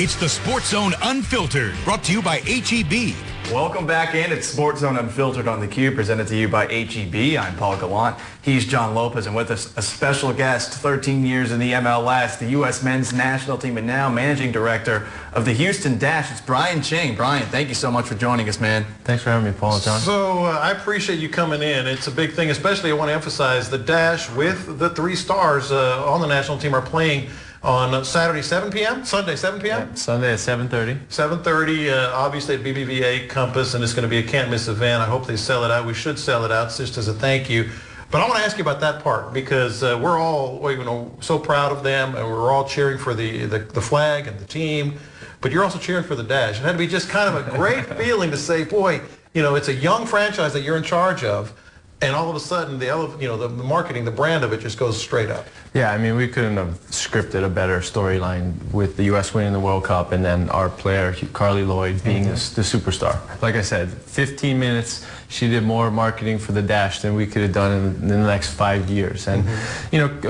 It's the SportsZone Unfiltered, brought to you by HEB. Welcome back in. It's SportsZone Unfiltered on theCUBE, presented to you by HEB. I'm Paul Gallant. He's John Lopez, and with us, a special guest, 13 years in the MLS, the U.S. men's national team, and now managing director of the Houston Dash. It's Brian Ching. Brian, thank you so much for joining us, man. Thanks for having me, Paul and John. So I appreciate you coming in. It's a big thing, especially I want to emphasize the Dash with the 3 stars on the national team are playing on Saturday, 7 p.m.? Sunday, 7 p.m.? Yeah, Sunday at 7:30. 7:30, obviously at BBVA Compass, and it's going to be a can't-miss event. I hope they sell it out. We should sell it out just as a thank you. But I want to ask you about that part, because we're all so proud of them, and we're all cheering for the flag and the team, but you're also cheering for the Dash. It had to be just kind of a great feeling to say, boy, it's a young franchise that you're in charge of, and all of a sudden, the marketing, the brand of it just goes straight up. Yeah, I mean, we couldn't have scripted a better storyline with the U.S. winning the World Cup and then our player, Carly Lloyd, being the superstar. Like I said, 15 minutes, she did more marketing for the Dash than we could have done in the next 5 years. And,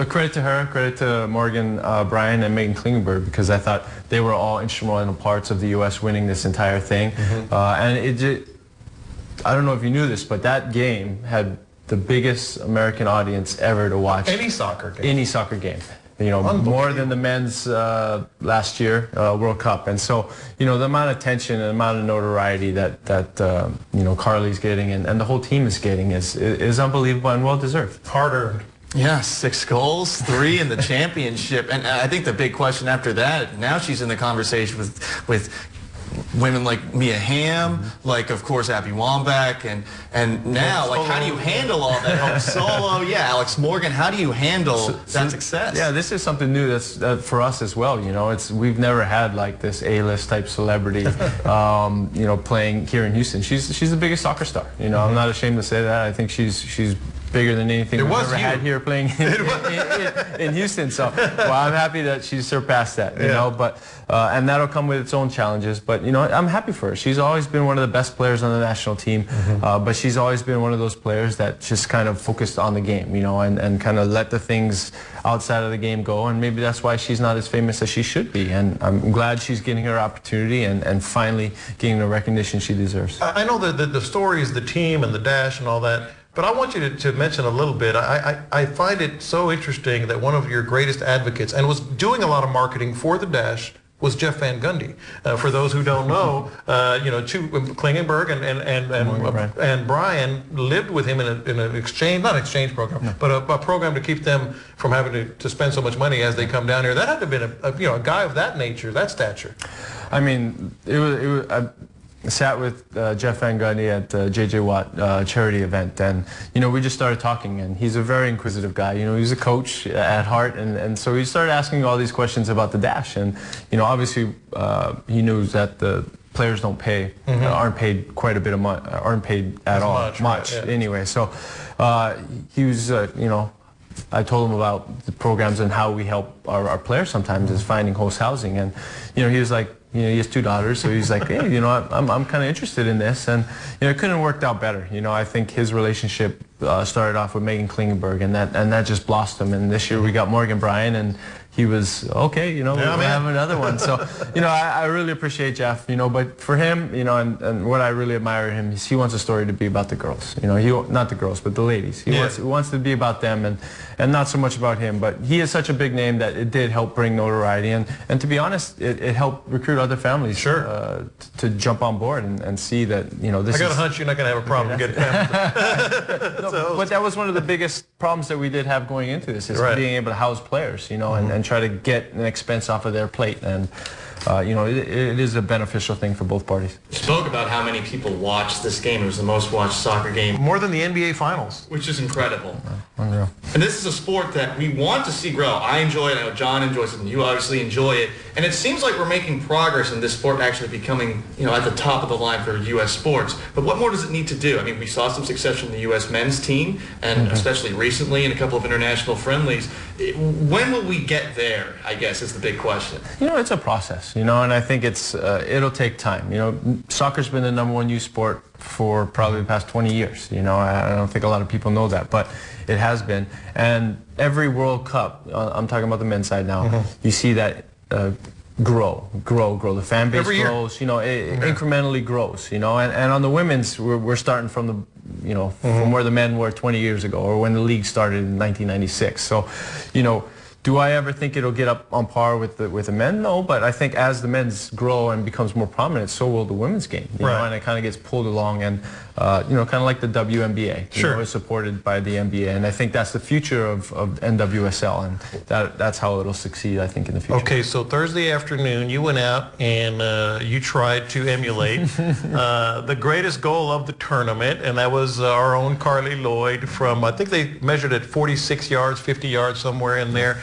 credit to her, credit to Morgan Bryan and Megan Klingenberg, because I thought they were all instrumental parts of the U.S. winning this entire thing. And I don't know if you knew this, but that game had the biggest American audience ever to watch. Any soccer game. Any soccer game. More than the men's last year World Cup. And so, the amount of attention and the amount of notoriety that Carly's getting and the whole team is getting is unbelievable and well-deserved. Hard-earned. Yeah, 6 goals, 3 in the championship. And I think the big question after that, now she's in the conversation with women like Mia Hamm, like, of course, Abby Wambach, and now, like, how do you handle all that? Hope Solo, yeah, Alex Morgan, how do you handle that success? Yeah, this is something new that's for us as well. We've never had like this A-list type celebrity, playing here in Houston. She's the biggest soccer star. I'm not ashamed to say that. I think she's bigger than anything we've ever had here playing in Houston. So, well, I'm happy that she's surpassed that. But and that'll come with its own challenges. But I'm happy for her. She's always been one of the best players on the national team. But she's always been one of those players that just kind of focused on the game, and kind of let the things outside of the game go. And maybe that's why she's not as famous as she should be. And I'm glad she's getting her opportunity and finally getting the recognition she deserves. I know that the stories, the team and the Dash and all that, but I want you to mention a little bit. I find it so interesting that one of your greatest advocates, and was doing a lot of marketing for the Dash, was Jeff Van Gundy. For those who don't know, Klingenberg and Brian lived with him in an exchange, not exchange program, but a program to keep them from having to spend so much money as they come down here. That had to have been a guy of that nature, that stature. I mean, I sat with Jeff Van Gundy at J.J. Watt charity event, and we just started talking, and he's a very inquisitive guy. He's a coach at heart, and so he started asking all these questions about the Dash, and obviously he knows that the players don't pay, aren't paid quite a bit of money, aren't paid at all much anyway. So he was, I told him about the programs and how we help our players sometimes is finding host housing, and he was like, he has 2 daughters, so he's like, hey, I'm kind of interested in this, and it couldn't have worked out better. I think his relationship started off with Megan Klingenberg, and that just blossomed. And this year we got Morgan Bryan, and he was okay. We'll have another one. So I really appreciate Jeff. But for him, and what I really admire him is he wants a story to be about the girls. Not the girls, but the ladies. He wants to be about them, and not so much about him. But he is such a big name that it did help bring notoriety, and to be honest, it helped recruit other families to jump on board and see that this. I got a hunch you're not going to have a problem getting families. But that was one of the biggest problems that we did have going into this, is being able to house players, and try to get an expense off of their plate. And it is a beneficial thing for both parties. You spoke about how many people watched this game. It was the most watched soccer game. More than the NBA Finals. Which is incredible. Unreal. And this is a sport that we want to see grow. I enjoy it. I know John enjoys it, and you obviously enjoy it. And it seems like we're making progress in this sport actually becoming, at the top of the line for U.S. sports. But what more does it need to do? I mean, we saw some success from the U.S. men's team, and especially recently in a couple of international friendlies. When will we get there, I guess, is the big question. It's a process, and I think it'll take time. Soccer's been the #1 youth sport for probably the past 20 years. I don't think a lot of people know that, but it has been. And every World Cup, I'm talking about the men's side now, you see that grow. The fan base Every year. grows, you know, it incrementally grows, you know, and on the women's, we're starting from the, you know, from where the men were 20 years ago or when the league started in 1996. So, you know, do I ever think it'll get up on par with the men? No, but I think as the men's grow and becomes more prominent, so will the women's game. You know, and it kind of gets pulled along, and you know, kind of like the WNBA. You know, is supported by the NBA, and I think that's the future of NWSL, and that's how it'll succeed, I think, in the future. Okay, so Thursday afternoon, you went out and you tried to emulate the greatest goal of the tournament, and that was our own Carly Lloyd from, I think they measured it 46 yards, 50 yards, somewhere in there.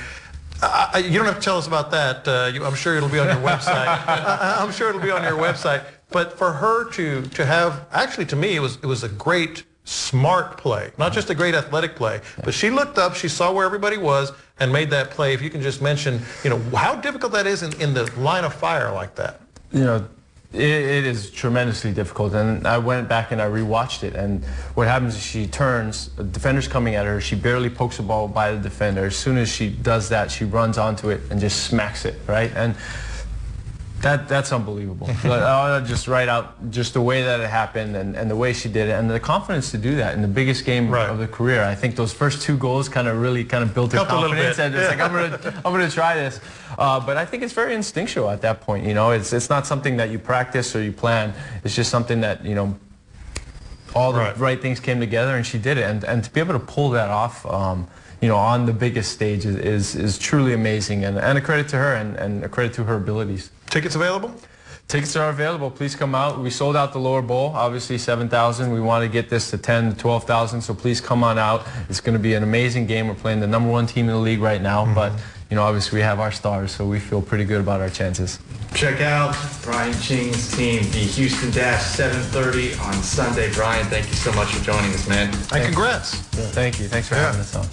You don't have to tell us about that. I'm sure it'll be on your website. I'm sure it'll be on your website. But for her to have, actually to me, it was a great, smart play. Not just a great athletic play, but she looked up, she saw where everybody was, and made that play. If you can just mention, you know, how difficult that is in the line of fire like that. You know, it is tremendously difficult, and I went back and I rewatched it, and what happens is she turns, the defender's coming at her, she barely pokes the ball by the defender. As soon as she does that, she runs onto it and just smacks it, right? And that's unbelievable. Just right out, just the way that it happened and the way she did it, and the confidence to do that in the biggest game of the career. I think those first two goals really built her confidence, and it's like, I'm gonna try this. But I think it's very instinctual at that point. You know, it's not something that you practice or you plan. It's just something that, you know, all the right things came together, and she did it. And to be able to pull that off, you know, on the biggest stage is truly amazing, and a credit to her and a credit to her abilities. Tickets available? Tickets are available. Please come out. We sold out the lower bowl, obviously 7,000. We want to get this to 10 to 12,000, so please come on out. It's going to be an amazing game. We're playing the #1 team in the league right now, but you know, obviously we have our stars, so we feel pretty good about our chances. Check out Brian Ching's team, the Houston Dash, 7:30 on Sunday. Brian, thank you so much for joining us, man. And congrats. Thank you. Thanks for having us on.